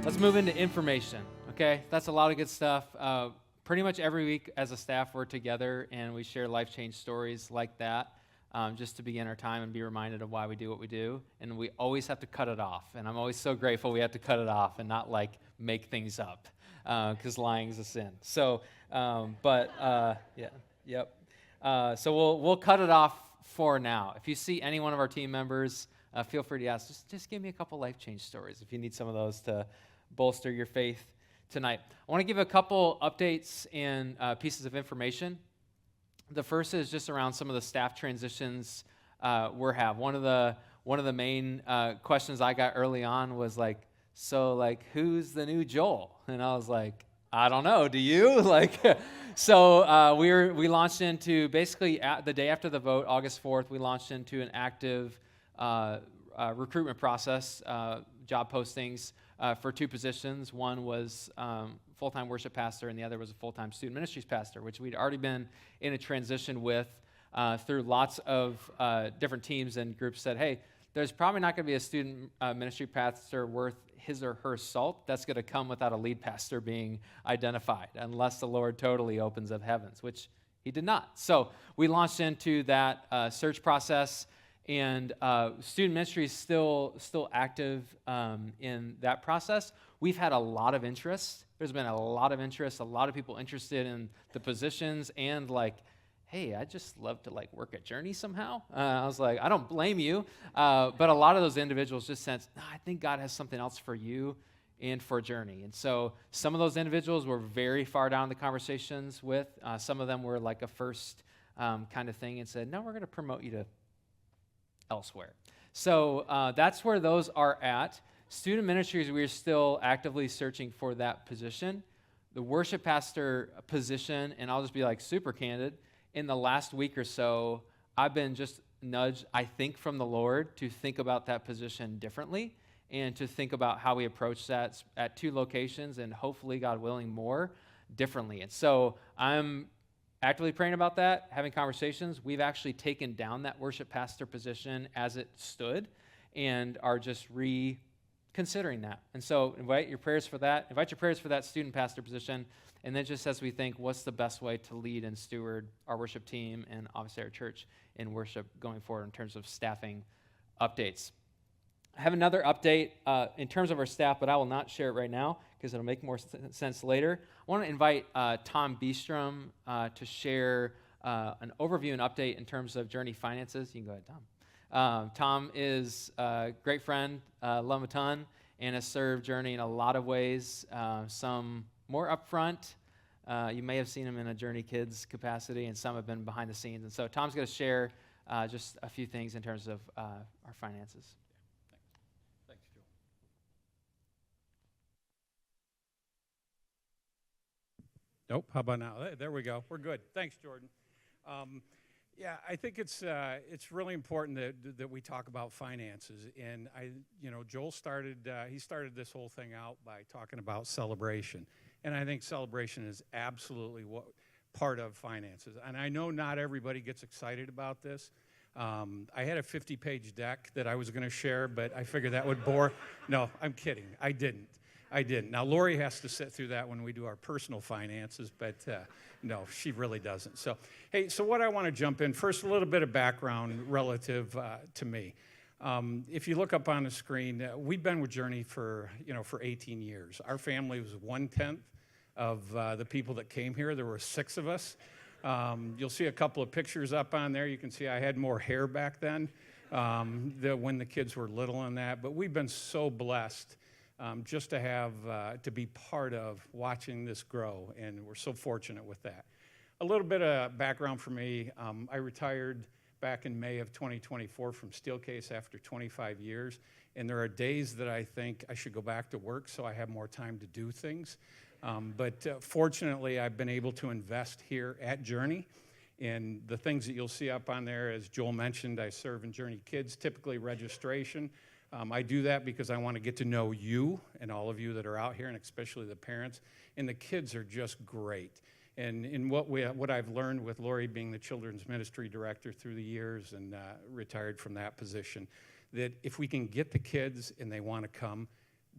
Let's move into information, okay? That's a lot of good stuff. Pretty much every week as a staff, we're together and we share life change stories like that, just to begin our time and be reminded of why we do what we do. And we always have to cut it off. And I'm always so grateful we have to cut it off and not like make things up, because lying is a sin. So, yeah, yep. So we'll cut it off for now. If you see any one of our team members, feel free to ask. Just give me a couple life change stories if you need some of those to bolster your faith tonight. I want to give a couple updates and pieces of information. The first is just around some of the staff transitions we're have. One of the main questions I got early on was like, so like who's the new Joel? And I was like, I don't know. Do you? So we launched into basically the day after the vote, August 4th. We launched into an active recruitment process, job postings for two positions. One was full-time worship pastor, and the other was a full-time student ministries pastor, which we'd already been in a transition with through lots of different teams and groups. Said, hey, there's probably not going to be a student ministry pastor worth his or her salt that's going to come without a lead pastor being identified, unless the Lord totally opens up heavens, which he did not. So we launched into that search process, and student ministry is still active in that process. We've had a lot of interest. There's been a lot of interest, a lot of people interested in the positions, and like, hey, I'd just love to like work at Journey somehow. I was like, I don't blame you, but a lot of those individuals just sense, no, I think God has something else for you and for Journey. And so some of those individuals were very far down the conversations with. Some of them were like a first kind of thing and said, no, we're going to promote you to elsewhere. So that's where those are at. Student ministries, we're still actively searching for that position. The worship pastor position, and I'll just be like super candid, in the last week or so, I've been just nudged, I think, from the Lord to think about that position differently and to think about how we approach that at two locations and hopefully, God willing, more differently. And so I'm actively praying about that, having conversations. We've actually taken down that worship pastor position as it stood and are just reconsidering that. And so invite your prayers for that. Invite your prayers for that student pastor position. And then just as we think, what's the best way to lead and steward our worship team and obviously our church in worship going forward in terms of staffing updates. I have another update in terms of our staff, but I will not share it right now because it'll make more sense later. I want to invite Tom Beestrom to share an overview and update in terms of Journey finances. You can go ahead, Tom. Tom is a great friend, love him a ton, and has served Journey in a lot of ways, some more upfront. You may have seen him in a Journey Kids capacity, and some have been behind the scenes. And so Tom's going to share just a few things in terms of our finances. Thanks, Joel. Nope, how about now? There we go. We're good. Thanks, Jordan. Yeah, I think it's really important that we talk about finances. And Joel started this whole thing out by talking about celebration. And I think celebration is absolutely part of finances. And I know not everybody gets excited about this. I had a 50-page deck that I was going to share, but I figured that would bore. No, I'm kidding. I didn't. Now, Lori has to sit through that when we do our personal finances, but no, she really doesn't. So, hey, so what I want to jump in, first, a little bit of background relative to me. If you look up on the screen, we've been with Journey for 18 years. Our family was 1/10 of the people that came here. There were 6 of us. You'll see a couple of pictures up on there. You can see I had more hair back then when the kids were little and that. But we've been so blessed just to have to be part of watching this grow, and we're so fortunate with that. A little bit of background for me. I retired back in May of 2024 from Steelcase after 25 years, and there are days that I think I should go back to work so I have more time to do things. But fortunately, I've been able to invest here at Journey. And the things that you'll see up on there, as Joel mentioned, I serve in Journey Kids, typically registration. I do that because I want to get to know you and all of you that are out here, and especially the parents. And the kids are just great. And in what I've learned with Lori being the children's ministry director through the years and retired from that position, that if we can get the kids and they want to come,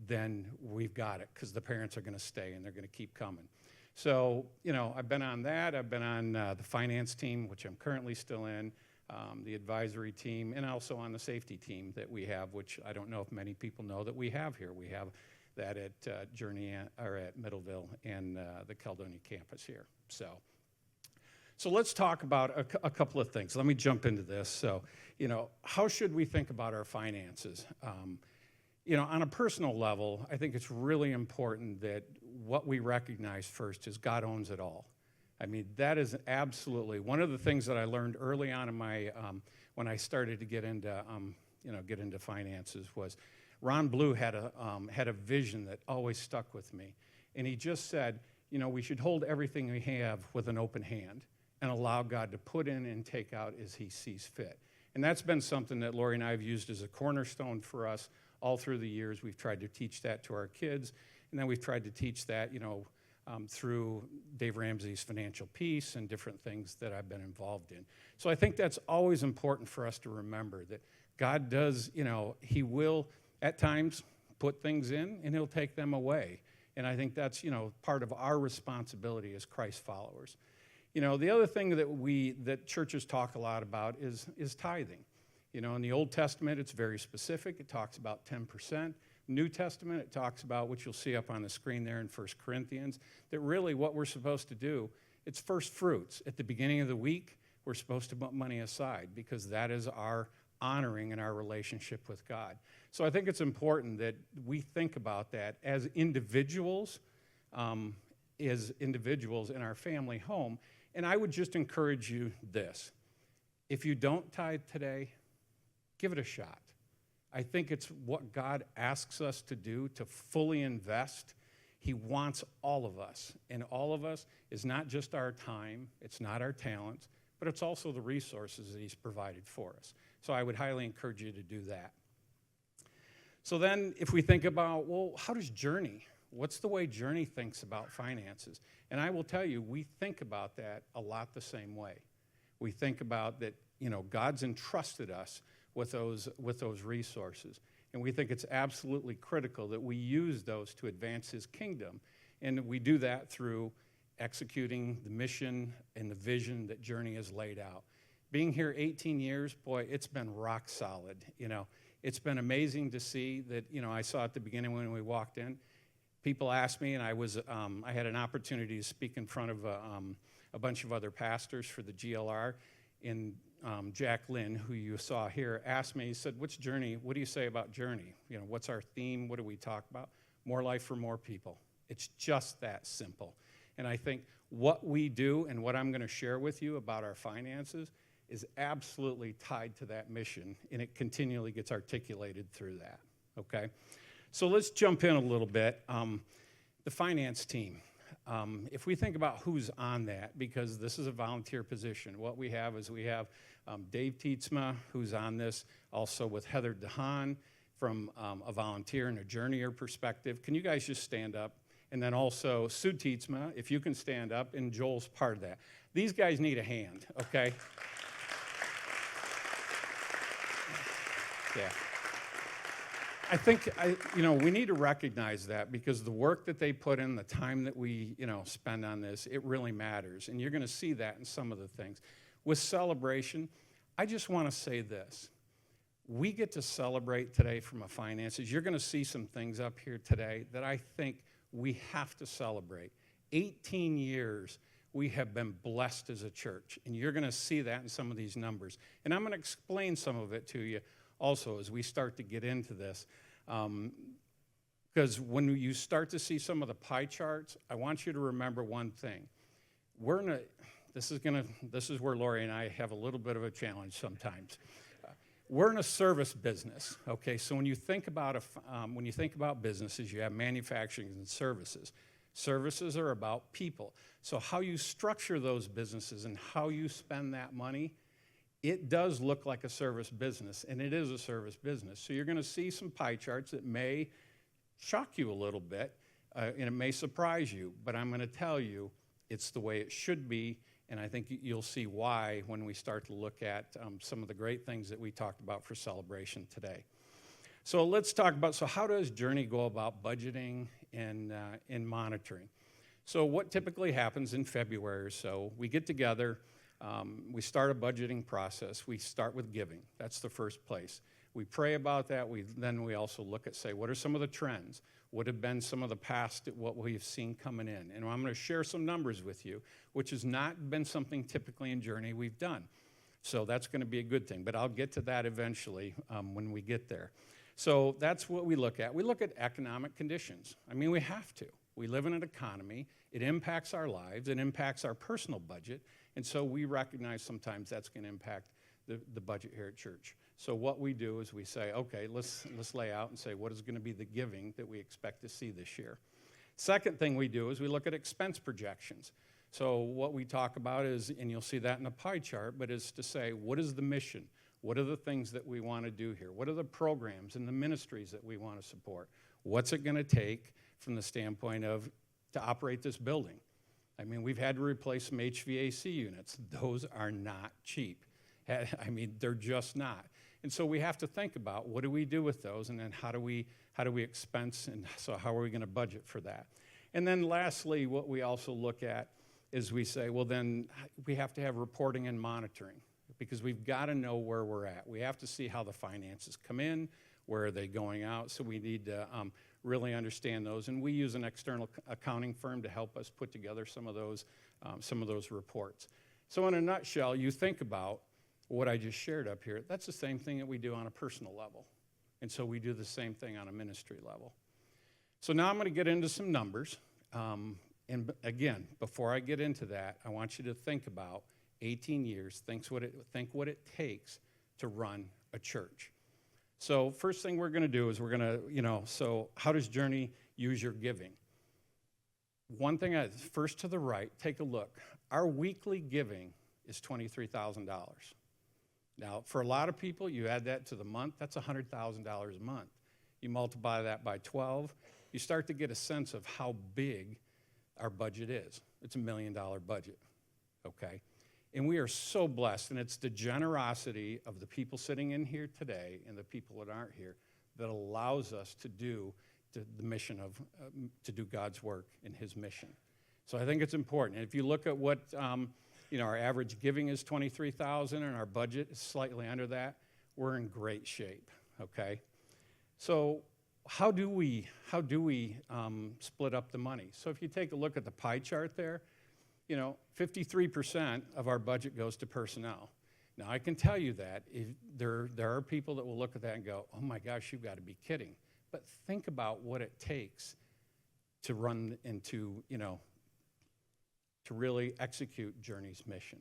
then we've got it, because the parents are going to stay and they're going to keep coming. So, I've been on that. I've been on the finance team, which I'm currently still in, the advisory team, and also on the safety team that we have, which I don't know if many people know that we have here. We have that at Journey, or at Middleville and the Caledonia campus here. So let's talk about a couple of things. Let me jump into this. So, how should we think about our finances? On a personal level, I think it's really important that what we recognize first is God owns it all. I mean, that is absolutely one of the things that I learned early on in my when I started to get into finances was Ron Blue had a vision that always stuck with me, and he just said, we should hold everything we have with an open hand and allow God to put in and take out as He sees fit. And that's been something that Lori and I have used as a cornerstone for us all through the years. We've tried to teach that to our kids, and then we've tried to teach that, through Dave Ramsey's Financial Peace and different things that I've been involved in. So I think that's always important for us to remember, that God does, He will at times put things in and He'll take them away. And I think that's, part of our responsibility as Christ followers. The other thing that churches talk a lot about is tithing. In the Old Testament, it's very specific. It talks about 10%. New Testament, it talks about, which you'll see up on the screen there in 1 Corinthians, that really what we're supposed to do, it's first fruits. At the beginning of the week, we're supposed to put money aside, because that is our honoring and our relationship with God. So I think it's important that we think about that as individuals in our family home. And I would just encourage you this. If you don't tithe today, give it a shot. I think it's what God asks us to do, to fully invest. He wants all of us. And all of us is not just our time, it's not our talents, but it's also the resources that He's provided for us. So I would highly encourage you to do that. So then if we think about, well, how does Journey, what's the way Journey thinks about finances? And I will tell you, we think about that a lot the same way. We think about that, God's entrusted us with those resources. And we think it's absolutely critical that we use those to advance His kingdom. And we do that through executing the mission and the vision that Journey has laid out. Being here 18 years, boy, it's been rock solid. It's been amazing to see that, I saw at the beginning when we walked in, people asked me, and I had an opportunity to speak in front of a bunch of other pastors for the GLR, and Jack Lynn, who you saw here, asked me, he said, what do you say about Journey? What's our theme? What do we talk about? More life for more people. It's just that simple. And I think what we do and what I'm going to share with you about our finances is absolutely tied to that mission, and it continually gets articulated through that, okay? So let's jump in a little bit. The finance team. If we think about who's on that, because this is a volunteer position, what we have is Dave Tietzma, who's on this, also with Heather DeHaan from a volunteer and a journeyer perspective. Can you guys just stand up? And then also Sue Tietzma, if you can stand up, and Joel's part of that. These guys need a hand, okay? Yeah. I think, we need to recognize that, because the work that they put in, the time that we, spend on this, it really matters. And you're going to see that in some of the things. With celebration, I just want to say this. We get to celebrate today from a finances. You're going to see some things up here today that I think we have to celebrate. 18 years we have been blessed as a church, and you're going to see that in some of these numbers. And I'm going to explain some of it to you also as we start to get into this. Because when you start to see some of the pie charts, I want you to remember one thing. This is where Lori and I have a little bit of a challenge sometimes. We're in a service business, okay? So when you think about businesses, you have manufacturing and services. Services are about people. So how you structure those businesses and how you spend that money, it does look like a service business, and it is a service business. So you're going to see some pie charts that may shock you a little bit, and it may surprise you, but I'm going to tell you it's the way it should be, and I think you'll see why when we start to look at some of the great things that we talked about for celebration today. So let's talk about, so how does Journey go about budgeting and monitoring? So what typically happens in February or so, we get together, we start a budgeting process. We start with giving. That's the first place. We pray about that. Then we also look at, say, what are some of the trends? What have been some of the past, what we've seen coming in? And I'm going to share some numbers with you, which has not been something typically in Journey we've done. So that's going to be a good thing. But I'll get to that eventually when we get there. So that's what we look at. We look at economic conditions. I mean, we have to. We live in an economy. It impacts our lives. It impacts our personal budget. And so we recognize sometimes that's going to impact the budget here at church. So what we do is we say, okay, let's lay out and say what is going to be the giving that we expect to see this year. Second thing we do is we look at expense projections. So what we talk about is, and you'll see that in the pie chart, but is to say, what is the mission? What are the things that we want to do here? What are the programs and the ministries that we want to support? What's it going to take from the standpoint of to operate this building? I mean, we've had to replace some HVAC units. Those are not cheap. I mean, they're just not. And so we have to think about what do we do with those, and then how do we expense, and so how are we going to budget for that? And then lastly, what we also look at is we say, well, then we have to have reporting and monitoring, because we've got to know where we're at. We have to see how the finances come in, where are they going out, so we need to really understand those. And we use an external accounting firm to help us put together some of those reports. So in a nutshell, you think about what I just shared up here. That's the same thing that we do on a personal level. And so we do the same thing on a ministry level. So now I'm going to get into some numbers. And again, before I get into that, I want you to think about 18 years, think what it takes to run a church. So first thing we're going to do is we're going to, so how does Journey use your giving? One thing, first to the right, take a look. Our weekly giving is $23,000. Now, for a lot of people, you add that to the month, that's $100,000 a month. You multiply that by 12, you start to get a sense of how big our budget is. It's $1 million budget, okay? And we are so blessed, and it's the generosity of the people sitting in here today and the people that aren't here that allows us to do the mission of, to do God's work in his mission. So I think it's important. And if you look at what, our average giving is $23,000 and our budget is slightly under that, we're in great shape, okay? So how do we split up the money? So if you take a look at the pie chart there, 53% of our budget goes to personnel. Now, I can tell you that there are people that will look at that and go, oh my gosh, you've got to be kidding. But think about what it takes to run into, to really execute Journey's mission.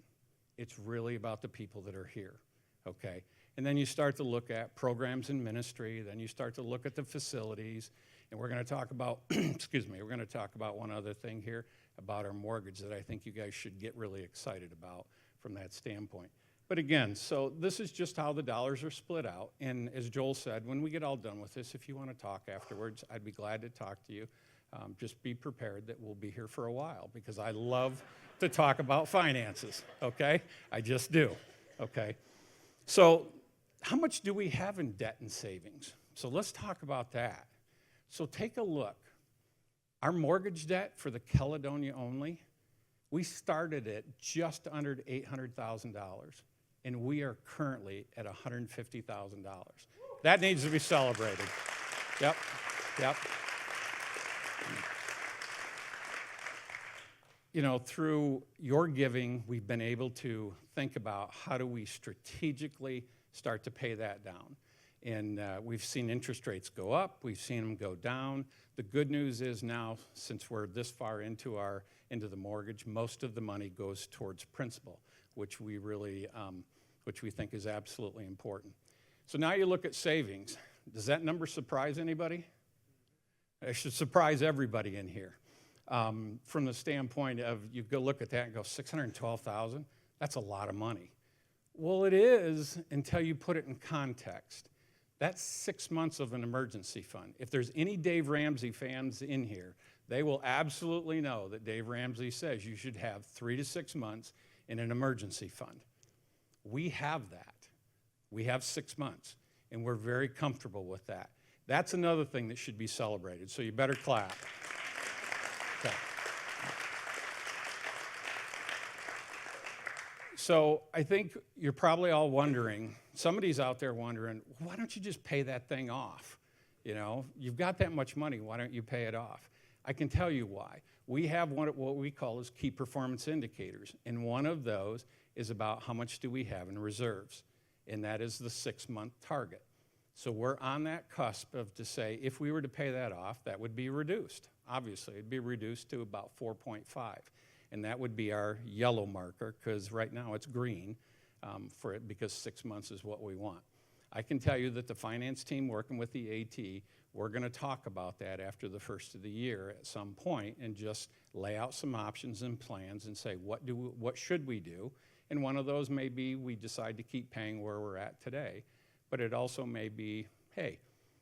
It's really about the people that are here, okay? And then you start to look at programs and ministry, then you start to look at the facilities, and we're going to talk about, we're going to talk about one other thing here about our mortgage that I think you guys should get really excited about from that standpoint. But again, so this is just how the dollars are split out. And as Joel said, when we get all done with this, if you want to talk afterwards, I'd be glad to talk to you. Just be prepared that we'll be here for a while because I love to talk about finances, okay? I just do, okay? So how much do we have in debt and savings? So let's talk about that. So take a look. Our mortgage debt for the Caledonia only, we started at just under $800,000, and we are currently at $150,000. That needs to be celebrated. Yep. Through your giving, we've been able to think about how do we strategically start to pay that down. And we've seen interest rates go up. We've seen them go down. The good news is now, since we're this far into the mortgage, most of the money goes towards principal, which we think is absolutely important. So now you look at savings. Does that number surprise anybody? It should surprise everybody in here. From the standpoint of you go look at that and go, $612,000? That's a lot of money. Well, it is until you put it in context. That's 6 months of an emergency fund. If there's any Dave Ramsey fans in here, they will absolutely know that Dave Ramsey says you should have 3 to 6 months in an emergency fund. We have that. We have 6 months. and we're very comfortable with that. That's another thing that should be celebrated, so you better clap. Okay. So I think you're probably all wondering, somebody's out there wondering, why don't you just pay that thing off? You know, you've got that much money, why don't you pay it off? I can tell you why. We have what we call as key performance indicators, and one of those is about how much do we have in reserves, and that is the 6-month target. So we're on that cusp of to say, if we were to pay that off, that would be reduced. Obviously, it'd be reduced to about 4.5, and that would be our yellow marker, because right now it's green for it, because 6 months is what we want. I can tell you that the finance team working with the AT, we're going to talk about that after the first of the year at some point and just lay out some options and plans and say, what should we do? And one of those may be we decide to keep paying where we're at today, but it also may be, hey,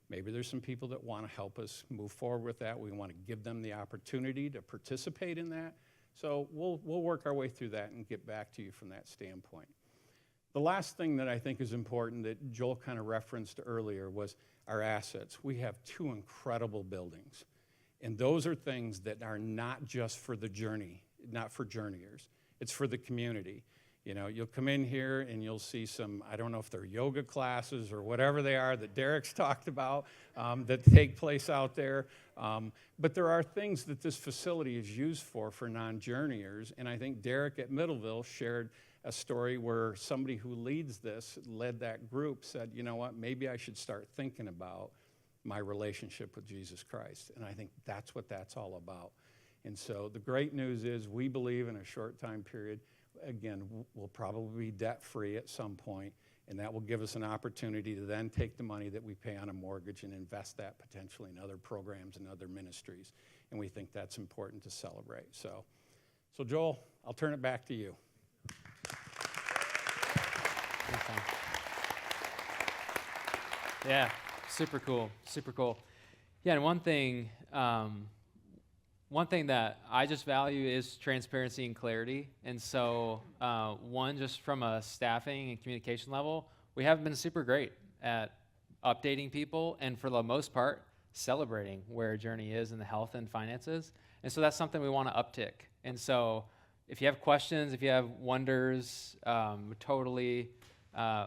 maybe there's some people that want to help us move forward with that. We want to give them the opportunity to participate in that. So we'll work our way through that and get back to you from that standpoint. The last thing that I think is important that Joel kind of referenced earlier was our assets. We have 2 incredible buildings, and those are things that are not just for the journey, not for journeyers. It's for the community. You know, you'll come in here and you'll see some, I don't know if they're yoga classes or whatever they are that Derek's talked about that take place out there. But there are things that this facility is used for non-journeyers. And I think Derek at Middleville shared a story where somebody who led that group said, you know what, maybe I should start thinking about my relationship with Jesus Christ. And I think that's what that's all about. And so the great news is we believe in a short time period, again, we'll probably be debt-free at some point, and that will give us an opportunity to then take the money that we pay on a mortgage and invest that potentially in other programs and other ministries. And we think that's important to celebrate. So Joel, I'll turn it back to you. Yeah, super cool, super cool. Yeah, and one thing that I just value is transparency and clarity. And so, just from a staffing and communication level, we haven't been super great at updating people, and for the most part, celebrating where Journey is in the health and finances. And so that's something we want to uptick. And so if you have questions, if you have wonders, totally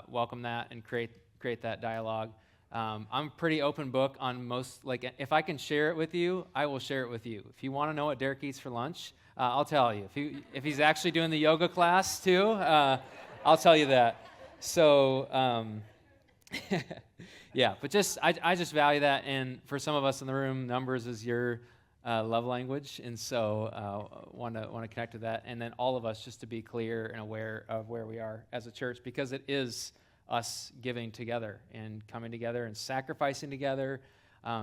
welcome that and create that dialogue. I'm a pretty open book on most, like, if I can share it with you, I will share it with you. If you want to know what Derek eats for lunch, I'll tell you. If he's actually doing the yoga class too, I'll tell you that. So, yeah, but I just value that, and for some of us in the room, numbers is your love language, and so want to connect to that, and then all of us just to be clear and aware of where we are as a church, because it is us giving together and coming together and sacrificing together,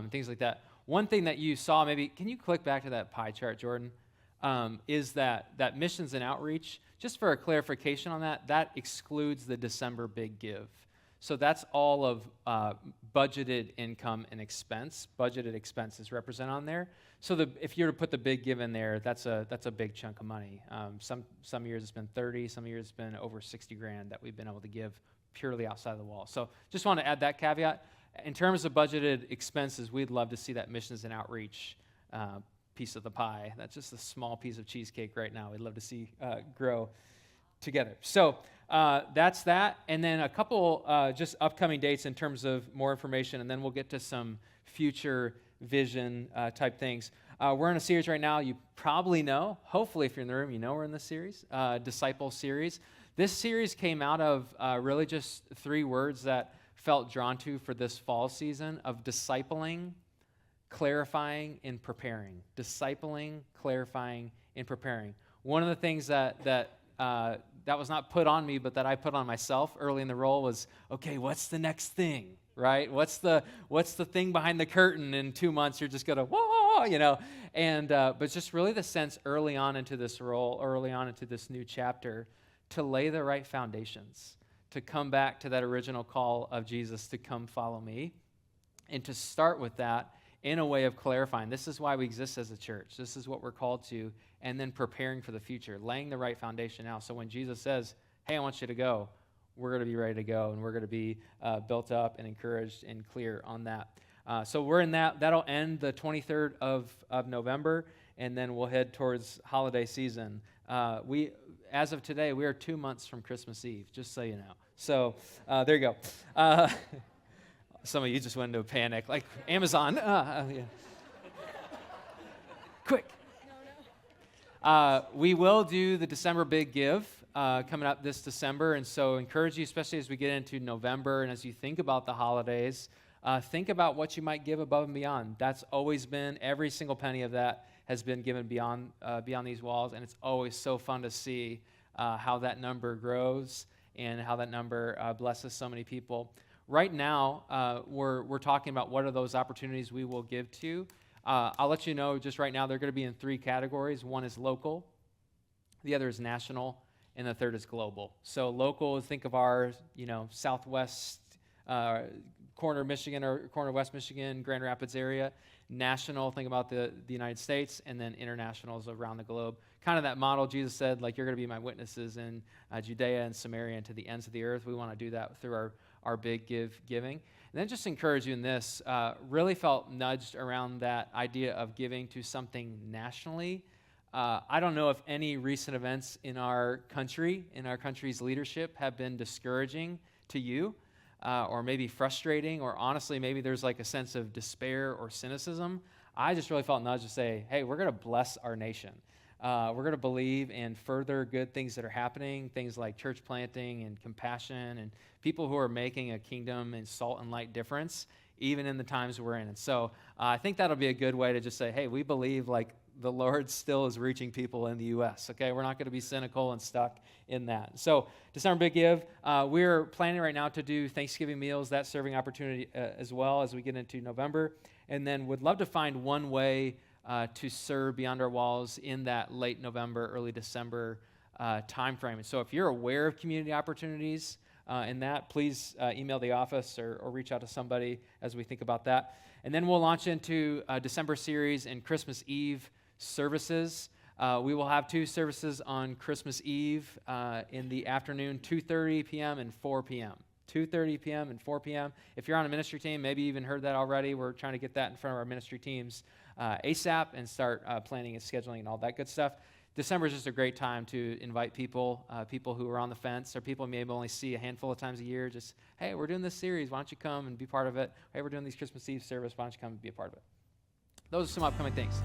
things like that. One thing that you saw, maybe, can you click back to that pie chart, Jordan, is that missions and outreach, just for a clarification on that excludes the December big give. So that's all of budgeted income and expense. Budgeted expenses represent on there. So if you were to put the big give in there, that's a big chunk of money. Some years it's been 30, some years it's been over 60 grand that we've been able to give purely outside of the wall. So just want to add that caveat. In terms of budgeted expenses, we'd love to see that missions and outreach piece of the pie. That's just a small piece of cheesecake right now. We'd love to see grow together. So that's that. And then a couple just upcoming dates in terms of more information, and then we'll get to some future vision type things. We're in a series right now. You probably know, hopefully if you're in the room, you know we're in this series, Disciple series. This series came out of really just 3 words that felt drawn to for this fall season of discipling, clarifying, and preparing. Discipling, clarifying, and preparing. One of the things that was not put on me, but that I put on myself early in the role was, okay, what's the next thing, right? What's the thing behind the curtain in 2 months? You're just gonna, whoa, you know. And but just really the sense early on into this role, early on into this new chapter, to lay the right foundations, to come back to that original call of Jesus to come follow me, and to start with that in a way of clarifying. This is why we exist as a church. This is what we're called to, and then preparing for the future, laying the right foundation out. So when Jesus says, hey, I want you to go, we're going to be ready to go, and we're going to be built up and encouraged and clear on that. So we're in that. That'll end the 23rd of November, and then we'll head towards holiday season. As of today, we are 2 months from Christmas Eve, just so you know. So there you go. Some of you just went into a panic, like Amazon. Yeah. Quick. We will do the December Big Give coming up this December, and so encourage you, especially as we get into November and as you think about the holidays, think about what you might give above and beyond. That's always been, every single penny of that has been given beyond these walls, and it's always so fun to see how that number grows and how that number blesses so many people. Right now, we're talking about what are those opportunities we will give to. I'll let you know just right now they're going to be in 3 categories. One is local, the other is national, and the third is global. So local, think of our southwest corner of Michigan or corner of West Michigan, Grand Rapids area. National, think about the United States, and then international is around the globe. Kind of that model Jesus said, like, you're going to be my witnesses in Judea and Samaria and to the ends of the earth. We want to do that through our big giving. And then just encourage you in this, really felt nudged around that idea of giving to something nationally. I don't know if any recent events in our country's leadership have been discouraging to you, or maybe frustrating, or honestly, maybe there's like a sense of despair or cynicism. I just really felt nudged to say, hey, we're going to bless our nation. We're going to believe in further good things that are happening, things like church planting and compassion and people who are making a kingdom and salt and light difference, even in the times we're in. And so I think that'll be a good way to just say, hey, we believe like the Lord still is reaching people in the U.S., okay? We're not going to be cynical and stuck in that. So December Big Give, we're planning right now to do Thanksgiving meals, that serving opportunity as well as we get into November, and then would love to find one way to serve beyond our walls in that late November, early December time frame. And so if you're aware of community opportunities in that, please email the office or reach out to somebody as we think about that. And then we'll launch into a December series and Christmas Eve services. We will have 2 services on Christmas Eve in the afternoon, 2:30 p.m. and 4 p.m. 2:30 p.m. and 4 p.m. If you're on a ministry team, maybe you even heard that already. We're trying to get that in front of our ministry teams ASAP and start planning and scheduling and all that good stuff. December is just a great time to invite people who are on the fence, or people maybe only see a handful of times a year. Just, hey, we're doing this series. Why don't you come and be part of it? Hey, we're doing these Christmas Eve service. Why don't you come and be a part of it? Those are some upcoming things.